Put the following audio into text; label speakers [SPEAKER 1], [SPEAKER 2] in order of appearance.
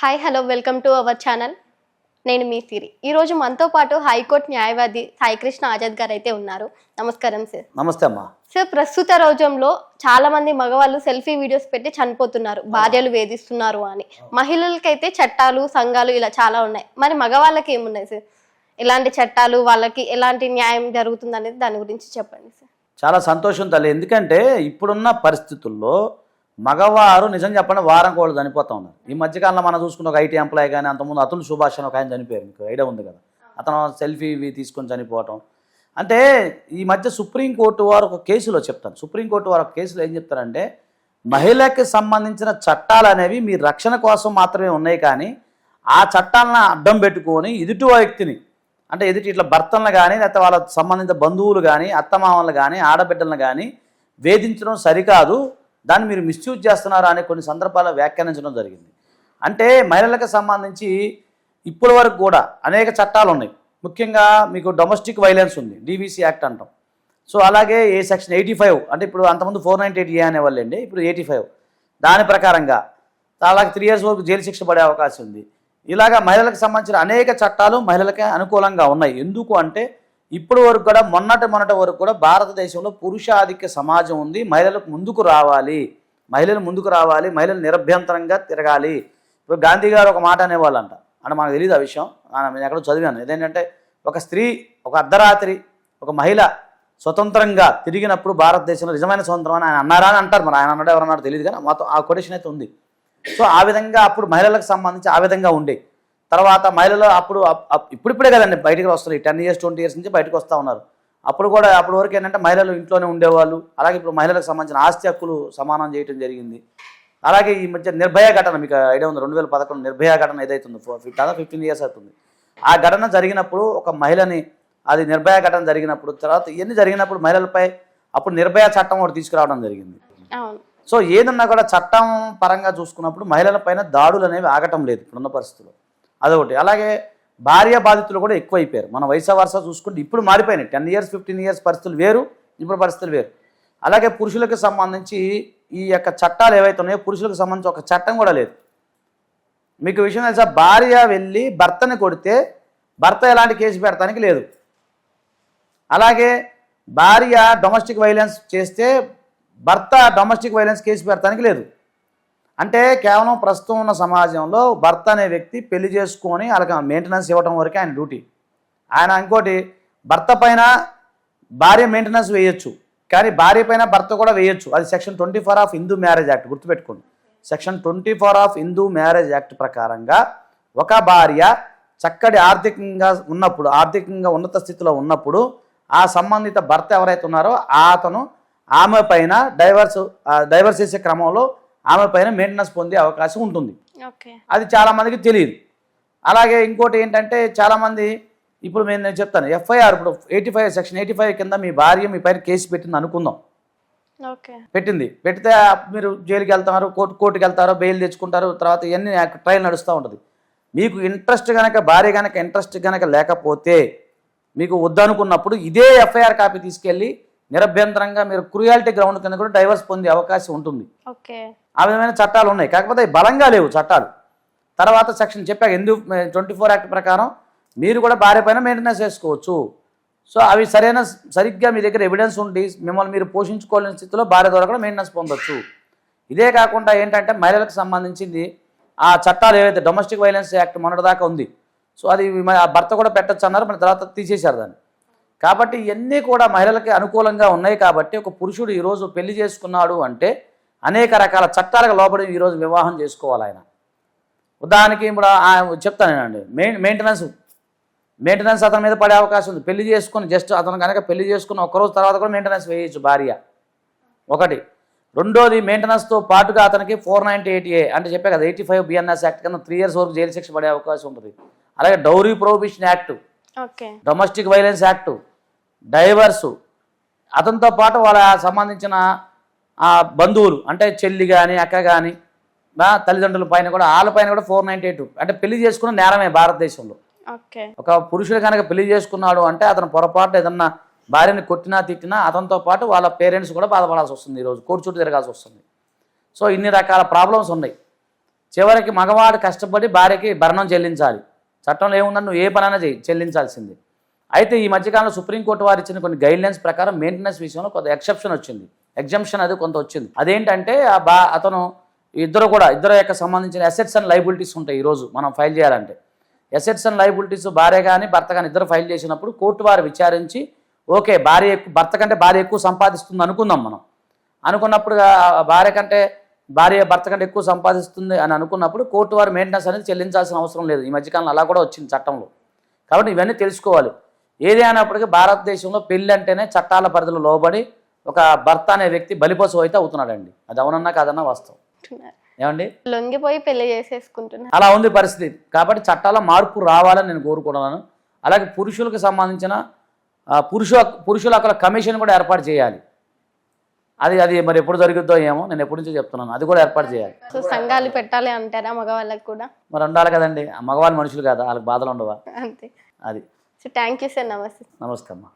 [SPEAKER 1] Hi hello welcome to our channel. నేను మీ సిరి. ఈరోజు మనతో పాటు హైకోర్టు న్యాయవాది సాయికృష్ణ ఆజాద్ గారు అయితే ఉన్నారు. నమస్కారం సార్.
[SPEAKER 2] నమస్తే అమ్మా.
[SPEAKER 1] సార్, ప్రస్తుత రోజంలో చాలా మంది మగవాళ్ళు సెల్ఫీ వీడియోస్ పెట్టి చనిపోతున్నారు, భార్యలు వేధిస్తున్నారు అని. మహిళలకైతే చట్టాలు సంఘాలు ఇలా చాలా ఉన్నాయి. మరి మగవాళ్ళకి ఏమున్నాయి సార్? ఎలాంటి చట్టాలు, వాళ్ళకి ఎలాంటి న్యాయం జరుగుతుంది అనేది దాని గురించి చెప్పండి సార్.
[SPEAKER 2] చాలా సంతోషం తల్లి. ఎందుకంటే ఇప్పుడున్న పరిస్థితుల్లో మగవారు నిజం చెప్పండి వారం కోళ్ళు చనిపోతా ఉన్నారు. ఈ మధ్యకాలంలో మనం చూసుకున్న ఒక ఐటీ ఎంప్లాయ్ కానీ, అంతకుముందు అతుల్ సుభాష్ అని ఒక ఆయన చనిపోయారు. మీకు ఐడియా ఉంది కదా, అతను సెల్ఫీ తీసుకొని చనిపోవటం. అంటే ఈ మధ్య సుప్రీంకోర్టు వారు ఒక కేసులో చెప్తాను, సుప్రీంకోర్టు వారు ఒక కేసులో ఏం చెప్తారంటే, మహిళకి సంబంధించిన చట్టాలు అనేవి మీ రక్షణ కోసం మాత్రమే ఉన్నాయి, కానీ ఆ చట్టాలను అడ్డం పెట్టుకొని ఎదుటి వ్యక్తిని, అంటే ఎదుటి ఇట్లా భర్తలను కానీ లేకపోతే వాళ్ళ సంబంధిత బంధువులు కానీ, అత్తమామలు కానీ, ఆడబిడ్డలను కానీ వేధించడం సరికాదు, దాన్ని మీరు మిస్యూజ్ చేస్తున్నారు అనే కొన్ని సందర్భాల్లో వ్యాఖ్యానించడం జరిగింది. అంటే మహిళలకు సంబంధించి ఇప్పటి వరకు కూడా అనేక చట్టాలు ఉన్నాయి. ముఖ్యంగా మీకు డొమెస్టిక్ వైలెన్స్ ఉంది, డీవీసీ యాక్ట్ అంటాం. సో అలాగే ఏ సెక్షన్ 85, అంటే ఇప్పుడు అంతకుముందు 498A అనేవాళ్ళండి, ఇప్పుడు 85 దాని ప్రకారంగా అలాగే 3 years వరకు జైలు శిక్ష పడే అవకాశం ఉంది. ఇలాగా మహిళలకు సంబంధించిన అనేక చట్టాలు మహిళలకే అనుకూలంగా ఉన్నాయి. ఎందుకు అంటే ఇప్పుడు వరకు కూడా మొన్నటి వరకు కూడా భారతదేశంలో పురుషాధిక్య సమాజం ఉంది. మహిళలకు ముందుకు రావాలి, మహిళలు నిరభ్యంతరంగా తిరగాలి. ఇప్పుడు గాంధీ గారు ఒక మాట అనేవాళ్ళంట, అంటే మనకు తెలియదు ఆ విషయం, నేను ఎక్కడో చదివాను. ఇదేంటంటే ఒక స్త్రీ ఒక అర్ధరాత్రి ఒక మహిళ స్వతంత్రంగా తిరిగినప్పుడు భారతదేశంలో నిజమైన స్వతంత్రం అని ఆయన అన్నారా అని అంటారు. మరి ఆయన అన్నాడు ఎవరన్నాడు తెలియదు, కానీ మొత్తం ఆ కొటేషన్ అయితే ఉంది. సో ఆ విధంగా అప్పుడు మహిళలకు సంబంధించి ఆ విధంగా ఉండే తర్వాత మహిళలు అప్పుడు ఇప్పుడిప్పుడే కదండి బయటకు వస్తారు, 10 years 20 years నుంచి బయటకు వస్తూ ఉన్నారు. అప్పుడు వరకు ఏంటంటే మహిళలు ఇంట్లోనే ఉండేవాళ్ళు. అలాగే ఇప్పుడు మహిళలకు సంబంధించిన ఆస్తి హక్కులు సమానం చేయడం జరిగింది. అలాగే ఈ మధ్య నిర్భయ ఘటన మీకు ఐడియా ఉంది, 2011 నిర్భయ ఘటన ఏదైతుందో 15 years అవుతుంది. ఆ ఘటన జరిగినప్పుడు ఒక మహిళని, అది నిర్భయ ఘటన జరిగినప్పుడు తర్వాత ఇవన్నీ జరిగినప్పుడు మహిళలపై అప్పుడు నిర్భయ చట్టం ఒకటి తీసుకురావడం జరిగింది. సో ఏదన్నా కూడా చట్టం పరంగా చూసుకున్నప్పుడు మహిళల పైన దాడులు అనేవి ఆగటం లేదు ఇప్పుడున్న పరిస్థితుల్లో, అదొకటి. అలాగే భార్య బాధితులు కూడా ఎక్కువైపోయారు. మన వరుస చూసుకుంటే ఇప్పుడు మారిపోయినాయి. 10 years 15 years పరిస్థితులు వేరు, ఇప్పుడు పరిస్థితులు వేరు. అలాగే పురుషులకు సంబంధించి ఈ యొక్క చట్టాలు ఏవైతే ఉన్నాయో పురుషులకు సంబంధించి ఒక చట్టం కూడా లేదు. మీకు విషయం తెలుసా, భార్య వెళ్ళి భర్తని కొడితే భర్త ఎలాంటి కేసు పెడతానికి లేదు. అలాగే భార్య డొమెస్టిక్ వైలెన్స్ చేస్తే భర్త డొమెస్టిక్ వైలెన్స్ కేసు పెడతానికి లేదు. అంటే కేవలం ప్రస్తుతం ఉన్న సమాజంలో భర్త అనే వ్యక్తి పెళ్లి చేసుకొని వాళ్ళకి మెయింటెనెన్స్ ఇవ్వడం వరకే ఆయన డ్యూటీ. ఆయన ఇంకోటి భర్త పైన భార్య మెయింటెనెన్స్ వేయొచ్చు, కానీ భార్య పైన భర్త కూడా వేయొచ్చు. అది section 24 of Hindu marriage act, గుర్తుపెట్టుకోండి. Section 24 of Hindu marriage act ప్రకారంగా ఒక భార్య చక్కటి ఆర్థికంగా ఉన్నత స్థితిలో ఉన్నప్పుడు ఆ సంబంధిత భర్త ఎవరైతే ఉన్నారో అతను ఆమె పైన డైవర్స్ చేసే క్రమంలో ఆమె పైన మెయింటెనెన్స్ పొందే అవకాశం ఉంటుంది. అది చాలామందికి తెలియదు. అలాగే ఇంకోటి ఏంటంటే చాలామంది ఇప్పుడు నేను చెప్తాను, ఎఫ్ఐఆర్ ఇప్పుడు 85 సెక్షన్ 85 కింద మీ భార్య మీ పైన కేసు పెట్టింది అనుకుందాం, పెడితే మీరు జైలుకి వెళ్తున్నారు, కోర్టుకి వెళ్తారో బెయిల్ తెచ్చుకుంటారు, తర్వాత ఇవన్నీ ట్రయల్ నడుస్తూ ఉంటుంది. మీకు భార్య కనుక ఇంట్రెస్ట్ కనుక లేకపోతే మీకు వద్దనుకున్నప్పుడు ఇదే ఎఫ్ఐఆర్ కాపీ తీసుకెళ్ళి నిరభ్యంతరంగా మీరు క్రూయాలిటీ గ్రౌండ్ కింద కూడా డైవర్స్ పొందే అవకాశం ఉంటుంది. ఆ విధమైన చట్టాలు ఉన్నాయి, కాకపోతే బలంగా లేవు చట్టాలు. తర్వాత సెక్షన్ చెప్పాక 24 యాక్ట్ ప్రకారం మీరు కూడా భార్య పైన మెయింటెనెన్స్ చేసుకోవచ్చు. సో అవి సరిగ్గా మీ దగ్గర ఎవిడెన్స్ ఉండి మిమ్మల్ని మీరు పోషించుకోలేని స్థితిలో భార్య ద్వారా కూడా మెయింటెనెన్స్ పొందొచ్చు. ఇదే కాకుండా ఏంటంటే మహిళలకు సంబంధించింది ఆ చట్టాలు ఏవైతే డొమెస్టిక్ వైలెన్స్ యాక్ట్ మొన్నటిదాకా ఉంది, సో అది భర్త కూడా పెట్టచ్చు అన్నారు, మన తర్వాత తీసేశారు దాన్ని. కాబట్టి ఇవన్నీ కూడా మహిళలకి అనుకూలంగా ఉన్నాయి. కాబట్టి ఒక పురుషుడు ఈరోజు పెళ్లి చేసుకున్నాడు అంటే అనేక రకాల చట్టాలకు లోబడి ఈరోజు వివాహం చేసుకోవాలి ఆయన. ఉదాహరణకి ఇప్పుడు చెప్తానేనండి, మెయింటెనెన్స్ అతని మీద పడే అవకాశం ఉంది. పెళ్లి చేసుకుని అతను కనుక పెళ్లి చేసుకుని ఒక్కరోజు తర్వాత కూడా మెయింటెనెన్స్ వేయచ్చు భార్య, ఒకటి. రెండోది మెయింటెనెన్స్తో పాటుగా అతనికి 498A అంటే చెప్పే కదా 85 BNS యాక్ట్ కింద 3 years వరకు జైలు శిక్ష పడే అవకాశం ఉంటుంది. అలాగే dowry prohibition act, domestic violence act, divorce, అతనితో పాటు వాళ్ళ సంబంధించిన బంధువులు అంటే చెల్లి కానీ అక్క కానీ తల్లిదండ్రుల పైన కూడా వాళ్ళ పైన కూడా 498 అంటే పెళ్లి చేసుకున్న నేరమే భారతదేశంలో. ఒక పురుషుడు కనుక పెళ్లి చేసుకున్నాడు అంటే అతను పొరపాటు ఏదన్నా భార్యని కొట్టినా తిట్టినా అతనితో పాటు వాళ్ళ పేరెంట్స్ కూడా బాధపడాల్సి వస్తుంది, ఈరోజు కోర్టు చుట్టూ తిరగాల్సి వస్తుంది. సో ఇన్ని రకాల ప్రాబ్లమ్స్ ఉన్నాయి. చివరికి మగవాడు కష్టపడి భార్యకి భరణం చెల్లించాలి. చట్టంలో ఏముందని నువ్వు ఏ పనైనా చెల్లించాల్సింది. అయితే ఈ మధ్యకాలంలో సుప్రీంకోర్టు వారు ఇచ్చిన కొన్ని గైడ్లైన్స్ ప్రకారం మెయింటెనెన్స్ విషయంలో కొంత ఎక్సెప్షన్ వచ్చింది, ఎగ్జంప్షన్ అది కొంత వచ్చింది. అదేంటంటే అతను ఇద్దరు యొక్క సంబంధించిన అసెట్స్ అండ్ లైబిలిటీస్ ఉంటాయి. ఈరోజు మనం ఫైల్ చేయాలంటే అసెట్స్ అండ్ లైబిలిటీస్ భార్య కానీ భర్త కానీ ఇద్దరు ఫైల్ చేసినప్పుడు కోర్టు వారు విచారించి ఓకే భర్త కంటే భార్య ఎక్కువ సంపాదిస్తుంది అనుకుందాం. మనం అనుకున్నప్పుడు భర్త కంటే ఎక్కువ సంపాదిస్తుంది అని అనుకున్నప్పుడు కోర్టు వారు మెయింటెనెన్స్ అనేది చెల్లించాల్సిన అవసరం లేదు. ఈ మధ్యకాలంలో అలా కూడా వచ్చింది చట్టంలో. కాబట్టి ఇవన్నీ తెలుసుకోవాలి. ఏది అయినప్పటికీ భారతదేశంలో పెళ్ళి అంటేనే చట్టాల పరిధిలో లోబడి ఒక భర్త అనే వ్యక్తి బలిపశువు అయితే అవుతున్నాడండి. అది అవునన్నా కాదన్నా వాస్తవం. ఏమండి,
[SPEAKER 1] లొంగిపోయి పెళ్లి చేసేసుకుంటున్నారు.
[SPEAKER 2] అలా ఉంది పరిస్థితి. కాబట్టి చట్టాల మార్పు రావాలని నేను కోరుకుంటున్నాను. అలాగే పురుషులకు సంబంధించిన పురుషుల హక్కుల కమిషన్ కూడా ఏర్పాటు చేయాలి. అది మరి ఎప్పుడు జరుగుద్దో ఏమో, నేను ఎప్పటి నుంచో చెప్తున్నాను. అది కూడా ఏర్పాటు చేయాలి.
[SPEAKER 1] సో సంఘాలు పెట్టాలి అంటారా మగవాళ్ళకి కూడా?
[SPEAKER 2] మరి ఉండాలి కదండి, మగవాళ్ళు మనుషులు కదా, వాళ్ళకి బాధలు ఉండవా?
[SPEAKER 1] అంతే.
[SPEAKER 2] అది.
[SPEAKER 1] So thank you sir. నమస్తే.
[SPEAKER 2] నమస్తే అమ్మా.